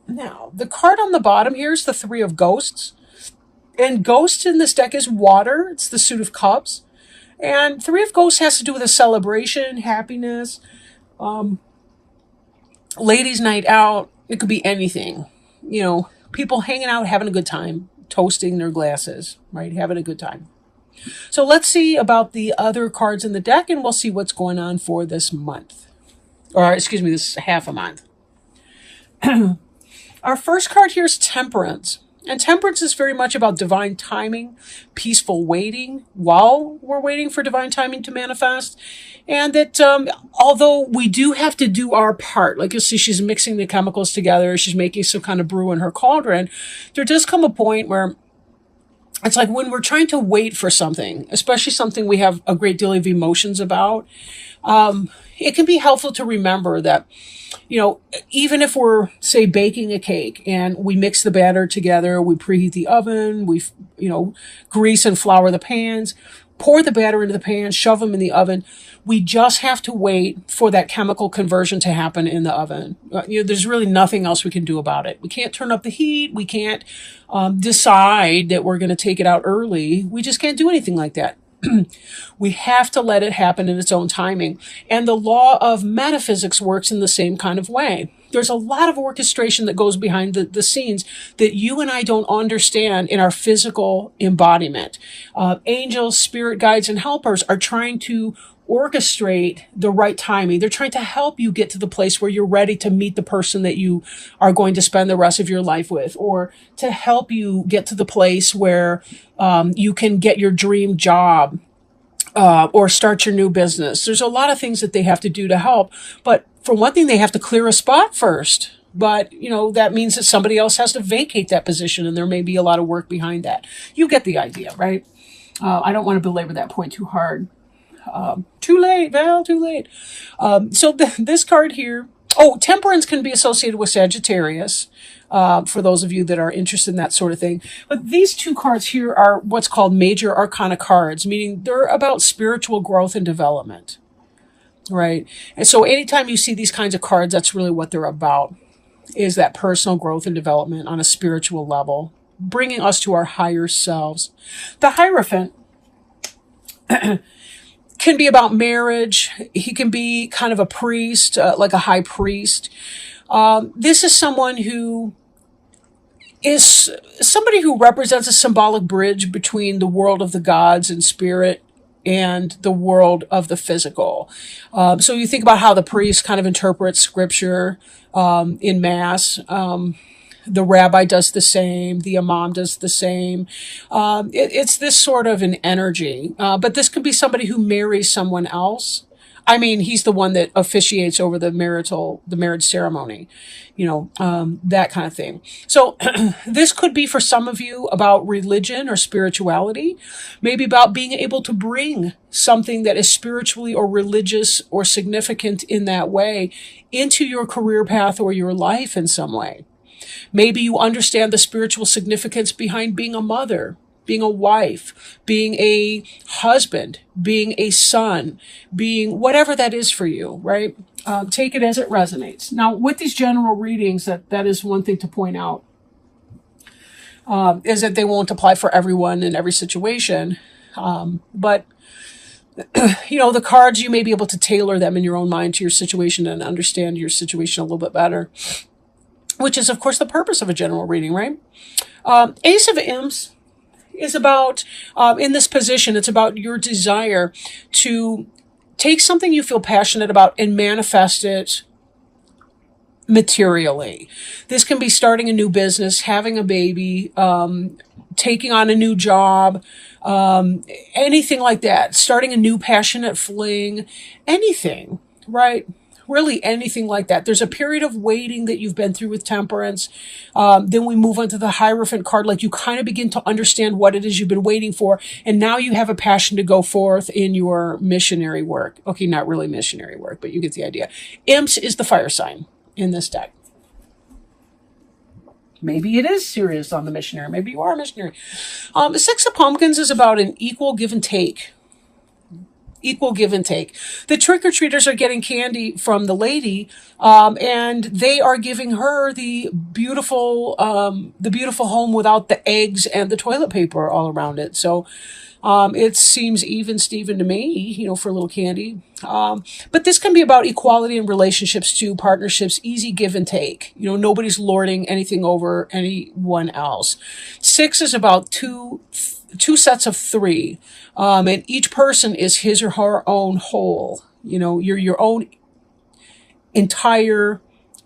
Now, the card on the bottom here is the Three of Ghosts. And Ghost in this deck is water. It's the Suit of Cups. And Three of Ghosts has to do with a celebration, happiness, ladies' night out. It could be anything. People hanging out, having a good time, toasting their glasses, right? Having a good time. So let's see about the other cards in the deck, and we'll see what's going on for this month. Or, excuse me, this half a month. Our first card here is Temperance. And temperance is very much about divine timing, peaceful waiting while we're waiting for divine timing to manifest. And that although we do have to do our part, like you'll see she's mixing the chemicals together, she's making some kind of brew in her cauldron, there does come a point where it's like when we're trying to wait for something, especially something we have a great deal of emotions about, it can be helpful to remember that, even if we're, say, baking a cake and we mix the batter together, we preheat the oven, we, grease and flour the pans, pour the batter into the pan, shove them in the oven. We just have to wait for that chemical conversion to happen in the oven. There's really nothing else we can do about it. We can't turn up the heat. We can't decide that we're going to take it out early. We just can't do anything like that. We have to let it happen in its own timing. And the law of metaphysics works in the same kind of way. There's a lot of orchestration that goes behind the scenes that you and I don't understand in our physical embodiment. Angels, spirit guides, and helpers are trying to orchestrate the right timing. They're trying to help you get to the place where you're ready to meet the person that you are going to spend the rest of your life with, or to help you get to the place where you can get your dream job or start your new business. There's a lot of things that they have to do to help. But for one thing, they have to clear a spot first. But, that means that somebody else has to vacate that position, and there may be a lot of work behind that. You get the idea, right? I don't want to belabor that point too hard. Too late, Val, too late. So this card here, temperance can be associated with Sagittarius, for those of you that are interested in that sort of thing. But these two cards here are what's called major arcana cards, meaning they're about spiritual growth and development, right? And so anytime you see these kinds of cards, that's really what they're about, is that personal growth and development on a spiritual level, bringing us to our higher selves. The Hierophant can be about marriage. He can be kind of a priest, like a high priest. This is someone who is somebody who represents a symbolic bridge between the world of the gods and spirit and the world of the physical. So you think about how the priest kind of interprets scripture in mass. The rabbi does the same. The imam does the same. It's this sort of an energy. But this could be somebody who marries someone else. I mean, he's the one that officiates over the marriage ceremony, that kind of thing. So this could be for some of you about religion or spirituality, maybe about being able to bring something that is spiritually or religious or significant in that way into your career path or your life in some way. Maybe you understand the spiritual significance behind being a mother, being a wife, being a husband, being a son, being whatever that is for you, right? Take it as it resonates. Now, with these general readings, that is one thing to point out, is that they won't apply for everyone in every situation. But the cards, you may be able to tailor them in your own mind to your situation and understand your situation a little bit better, which is, of course, the purpose of a general reading, right? Ace of Imps is about, in this position, it's about your desire to take something you feel passionate about and manifest it materially. This can be starting a new business, having a baby, taking on a new job, anything like that, starting a new passionate fling, anything, right? Really anything like that. There's a period of waiting that you've been through with Temperance. Then we move on to the Hierophant card. Like you kind of begin to understand what it is you've been waiting for. And now you have a passion to go forth in your missionary work. Okay, not really missionary work, but you get the idea. Imps is the fire sign in this deck. Maybe it is serious on the missionary. Maybe you are a missionary. The Six of Pumpkins is about an equal give and take. Equal give and take. The trick-or-treaters are getting candy from the lady, and they are giving her the beautiful home without the eggs and the toilet paper all around it. So it seems even Steven to me, for a little candy. But this can be about equality in relationships too, partnerships, easy give and take. Nobody's lording anything over anyone else. 6 is about two sets of 3, and each person is his or her own whole. You're your own entire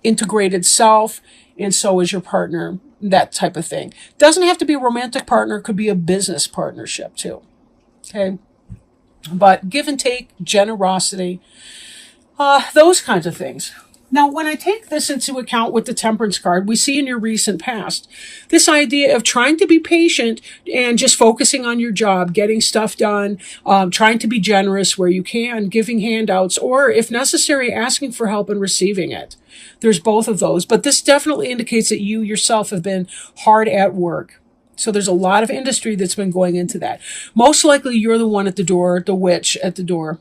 integrated self, and so is your partner. That type of thing. Doesn't have to be a romantic partner. Could be a business partnership too. Okay. But give and take, generosity, those kinds of things. Now, when I take this into account with the Temperance card, we see in your recent past this idea of trying to be patient and just focusing on your job, getting stuff done, trying to be generous where you can, giving handouts, or if necessary, asking for help and receiving it. There's both of those, but this definitely indicates that you yourself have been hard at work. So there's a lot of industry that's been going into that. Most likely you're the one at the door, the witch at the door.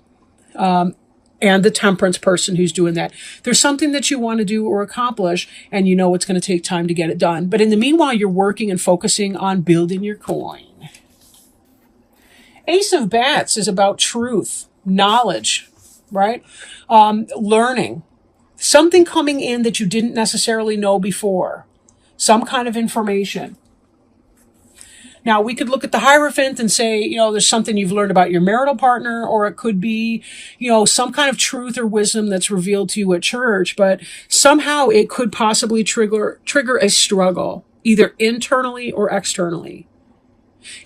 And the temperance person who's doing that. There's something that you want to do or accomplish, and you know it's going to take time to get it done. But in the meanwhile, you're working and focusing on building your coin. Ace of Bats is about truth, knowledge, right? Learning. Something coming in that you didn't necessarily know before. Some kind of information. Now, we could look at the Hierophant and say, there's something you've learned about your marital partner, or it could be, some kind of truth or wisdom that's revealed to you at church, but somehow it could possibly trigger a struggle, either internally or externally.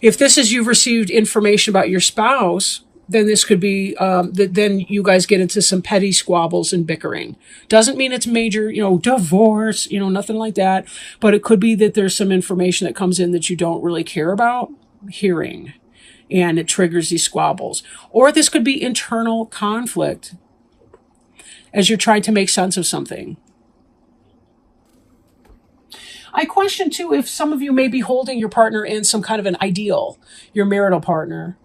If this is you've received information about your spouse, then this could be, then you guys get into some petty squabbles and bickering. Doesn't mean it's major, divorce, nothing like that. But it could be that there's some information that comes in that you don't really care about hearing, and it triggers these squabbles. Or this could be internal conflict as you're trying to make sense of something. I question too if some of you may be holding your partner in some kind of an ideal, your marital partner.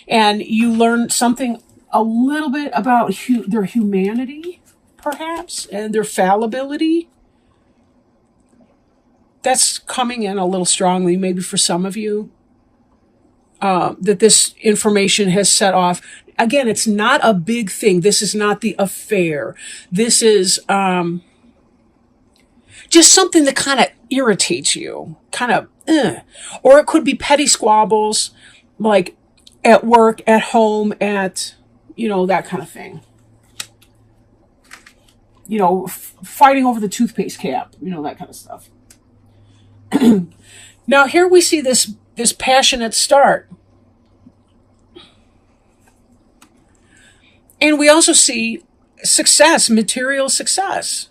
And you learn something a little bit about their humanity, perhaps, and their fallibility. That's coming in a little strongly, maybe for some of you, that this information has set off. Again, it's not a big thing. This is not the affair. This is just something that kind of irritates you, Or it could be petty squabbles, like at work, at home, at, that kind of thing. Fighting over the toothpaste cap, that kind of stuff. Now here we see this passionate start. And we also see success, material success.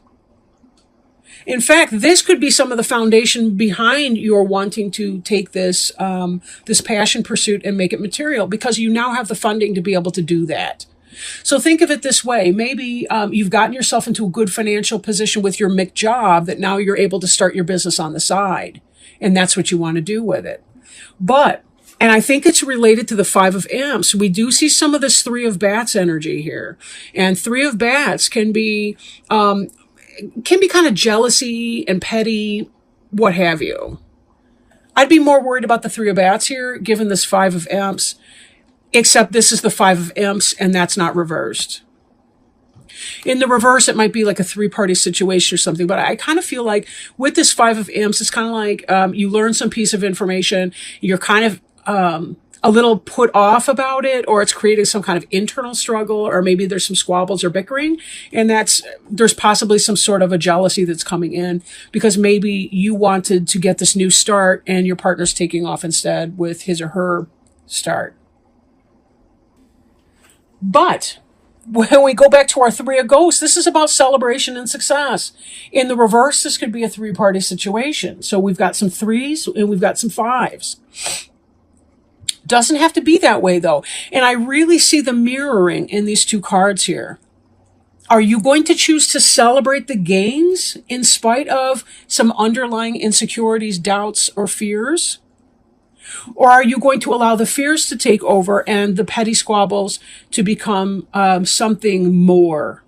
In fact, this could be some of the foundation behind your wanting to take this this passion pursuit and make it material, because you now have the funding to be able to do that. So think of it this way. Maybe you've gotten yourself into a good financial position with your MIC job that now you're able to start your business on the side. And that's what you want to do with it. And I think it's related to the 5 of Imps. We do see some of this 3 of Bats energy here. And 3 of Bats can be kind of jealousy and petty, what have you. I'd be more worried about the 3 of Bats here, given this 5 of Imps, except this is the 5 of Imps, and that's not reversed. In the reverse, it might be like a 3-party situation or something, but I kind of feel like with this 5 of Imps, it's kind of like you learn some piece of information, you're kind of a little put off about it, or it's creating some kind of internal struggle, or maybe there's some squabbles or bickering, and there's possibly some sort of a jealousy that's coming in because maybe you wanted to get this new start and your partner's taking off instead with his or her start. But when we go back to our 3 of Ghosts, this is about celebration and success. In the reverse, this could be a 3-party situation. So we've got some 3s and we've got some 5s. Doesn't have to be that way, though. And I really see the mirroring in these 2 cards here. Are you going to choose to celebrate the gains in spite of some underlying insecurities, doubts, or fears? Or are you going to allow the fears to take over and the petty squabbles to become something more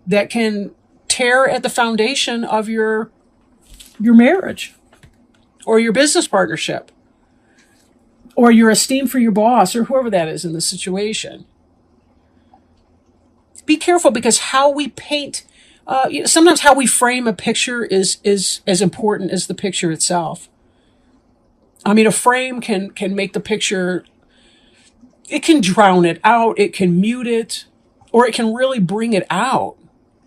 that can tear at the foundation of your marriage or your business partnership or your esteem for your boss or whoever that is in the situation? Be careful, because how we paint, sometimes how we frame a picture is as important as the picture itself. I mean, a frame can make the picture, it can drown it out, it can mute it, or it can really bring it out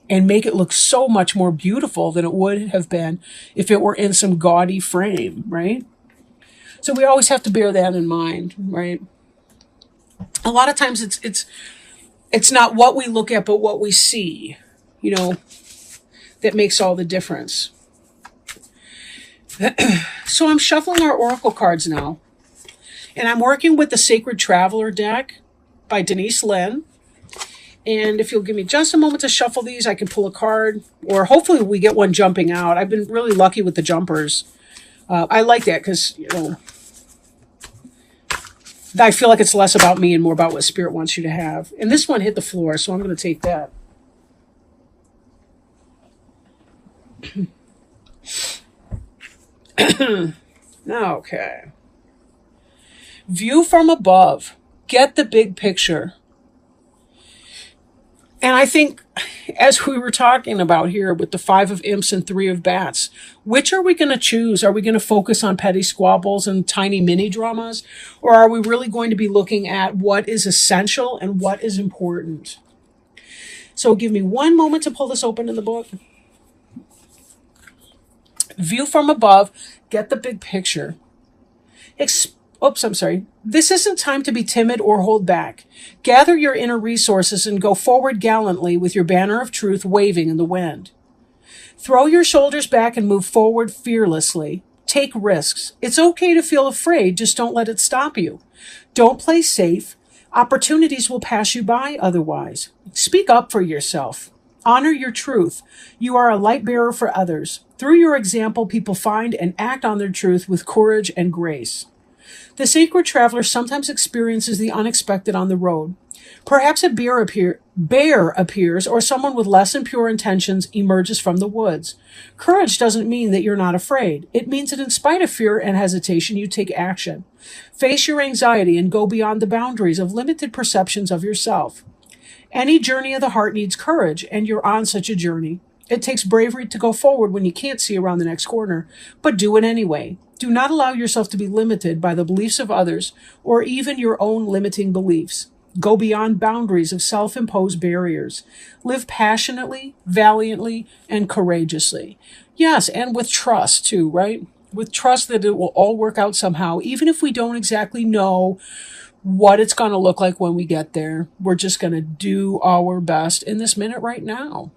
and make it look so much more beautiful than it would have been if it were in some gaudy frame, right? So we always have to bear that in mind, right? A lot of times it's not what we look at, but what we see, that makes all the difference. So I'm shuffling our oracle cards now, and I'm working with the Sacred Traveler deck by Denise Linn. And if you'll give me just a moment to shuffle these, I can pull a card, or hopefully we get one jumping out. I've been really lucky with the jumpers. I like that because, I feel like it's less about me and more about what Spirit wants you to have. And this one hit the floor, so I'm going to take that. Okay. View from above. Get the big picture. And I think, as we were talking about here with the 5 of Imps and 3 of Bats, which are we going to choose? Are we going to focus on petty squabbles and tiny mini dramas? Or are we really going to be looking at what is essential and what is important? So give me one moment to pull this open in the book. View from above. Get the big picture. This isn't time to be timid or hold back. Gather your inner resources and go forward gallantly with your banner of truth waving in the wind. Throw your shoulders back and move forward fearlessly. Take risks. It's okay to feel afraid, just don't let it stop you. Don't play safe. Opportunities will pass you by otherwise. Speak up for yourself. Honor your truth. You are a light bearer for others. Through your example, people find and act on their truth with courage and grace. The Sacred Traveler sometimes experiences the unexpected on the road. Perhaps a bear appears, or someone with less than pure intentions emerges from the woods. Courage doesn't mean that you're not afraid. It means that in spite of fear and hesitation, you take action. Face your anxiety and go beyond the boundaries of limited perceptions of yourself. Any journey of the heart needs courage, and you're on such a journey. It takes bravery to go forward when you can't see around the next corner, but do it anyway. Do not allow yourself to be limited by the beliefs of others or even your own limiting beliefs. Go beyond boundaries of self-imposed barriers. Live passionately, valiantly, and courageously. Yes, and with trust too, right? With trust that it will all work out somehow, even if we don't exactly know what it's going to look like when we get there. We're just going to do our best in this minute right now.